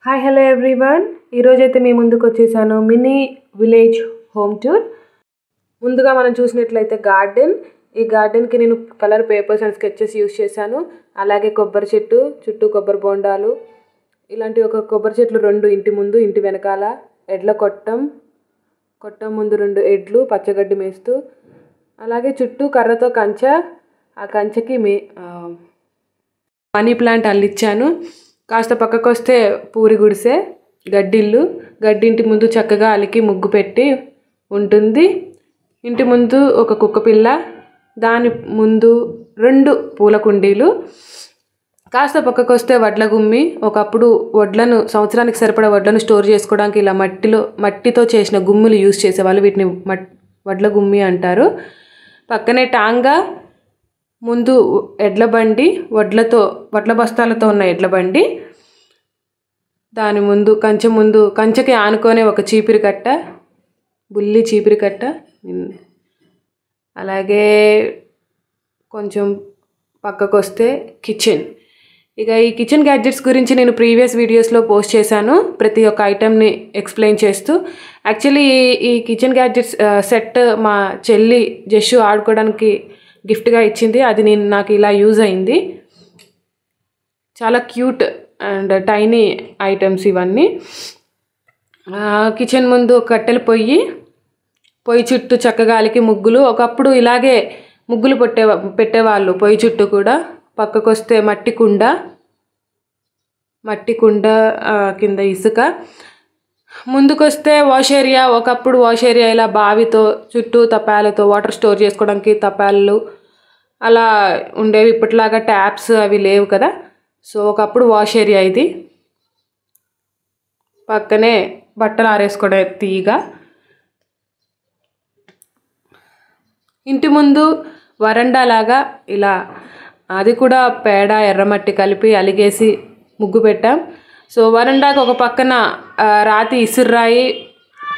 Hi hello everyone, ఈరోజైతే మీ ముందుకు వచ్చేసాను మినీ విలేజ్ హోమ్ టూర్. ముందుగా మనం చూసినట్లయితే గార్డెన్. ఈ గార్డెన్కి నేను colour papers and sketches use చేశాను. అలాగే కొబ్బరి చెట్టు చుట్టూ కొబ్బరి బొండాలు, ఇలాంటి ఒక కొబ్బరి చెట్లు 2 ఇంటి ముందు, ఇంటి వెనకాల ఎడ్ల కొట్టం ముందు 2 ఎడ్లు పచ్చగడ్డి మేస్తూ, అలాగే చుట్టూ కర్రతో కంచె, ఆ కంచెకి మనీ ప్లాంట్ అల్లిచ్చాను. కాస్త పక్కకు వస్తే పూరి గుడిసె, గడ్డిల్లు. గడ్డింటి ముందు చక్కగా అలికి ముగ్గు పెట్టి ఉంటుంది. ఇంటి ముందు ఒక కుక్క పిల్ల, దాని ముందు 2 పూల కుండీలు. కాస్త పక్కకు వస్తే వడ్ల గుమ్మి. ఒకప్పుడు వడ్లను, సంవత్సరానికి సరిపడా వడ్లను స్టోర్ చేసుకోవడానికి ఇలా మట్టితో చేసిన గుమ్ములు యూజ్ చేసేవాళ్ళు. వీటిని వడ్ల గుమ్మి అంటారు. పక్కనే టాంగా, ముందు ఎడ్ల బండి, వడ్ల బస్తాలతో ఉన్న ఎడ్ల బండి. దాని ముందు కంచెకి ఆనుకొని ఒక చీపిరి కట్ట, బుల్లి చీపిరి కట్ట. అలాగే కొంచెం పక్కకు వస్తే కిచెన్. ఇక ఈ కిచెన్ గ్యాడ్జెట్స్ గురించి నేను ప్రీవియస్ వీడియోస్లో పోస్ట్ చేశాను, ప్రతి ఒక్క ఐటెంని ఎక్స్ప్లెయిన్ చేస్తూ. యాక్చువల్లీ ఈ కిచెన్ గ్యాడ్జెట్స్ సెట్ మా చెల్లి జస్సు ఆడుకోవడానికి గిఫ్ట్గా ఇచ్చింది. అది నాకు ఇలా యూజ్ అయింది. చాలా క్యూట్ అండ్ టైనీ ఐటమ్స్ ఇవన్నీ. కిచెన్ ముందు కట్టెల పొయ్యి చుట్టూ చక్కగా అలికి ముగ్గులు. ఒకప్పుడు ఇలాగే ముగ్గులు పెట్టేవాళ్ళు పొయ్యి చుట్టూ కూడా. పక్కకు వస్తే మట్టి కుండ, కింద ఇసుక. ముందుకొస్తే వాష్ ఏరియా. ఒకప్పుడు వాష్ ఏరియా ఇలా బావితో చుట్టూ తపాలతో వాటర్ స్టోర్ చేసుకోవడానికి తపాలు అలా ఉండేవి. ఇప్పటిలాగా ట్యాప్స్ అవి లేవు కదా. సో ఒకప్పుడు వాష్ ఏరియా ఇది. పక్కనే బట్టలు ఆరేసుకోవడం తీగ. ఇంటి ముందు వరండా లాగా ఇలా, అది కూడా పేడ ఎర్రమట్టి కలిపి అలిగేసి ముగ్గు పెట్టాం. సో వరండాకు ఒక పక్కన రాతి ఇసుర్రాయి,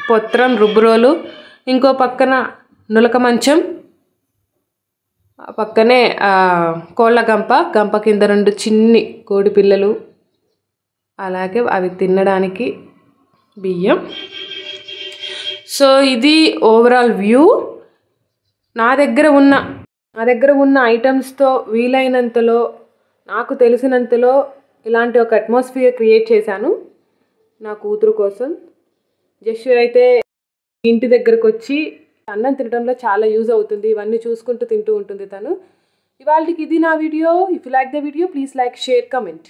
పొత్రం, రుబ్బురోలు, ఇంకో పక్కన నులక మంచం, పక్కనే కోళ్ళ గంప కింద 2 చిన్ని కోడి పిల్లలు, అలాగే అవి తినడానికి బియ్యం. సో ఇది ఓవరాల్ వ్యూ. నా దగ్గర ఉన్న ఐటమ్స్తో వీలైనంతలో, నాకు తెలిసినంతలో ఇలాంటి ఒక అట్మాస్ఫియర్ క్రియేట్ చేశాను నా కూతురు కోసం. జస్సు అయితే ఇంటి దగ్గరకు వచ్చి అన్నం తినడంలో చాలా యూజ్ అవుతుంది. ఇవన్నీ చూసుకుంటూ తింటూ ఉంటుంది తను. ఇవాళకి ఇది నా video. If you like the video, please like, share, comment.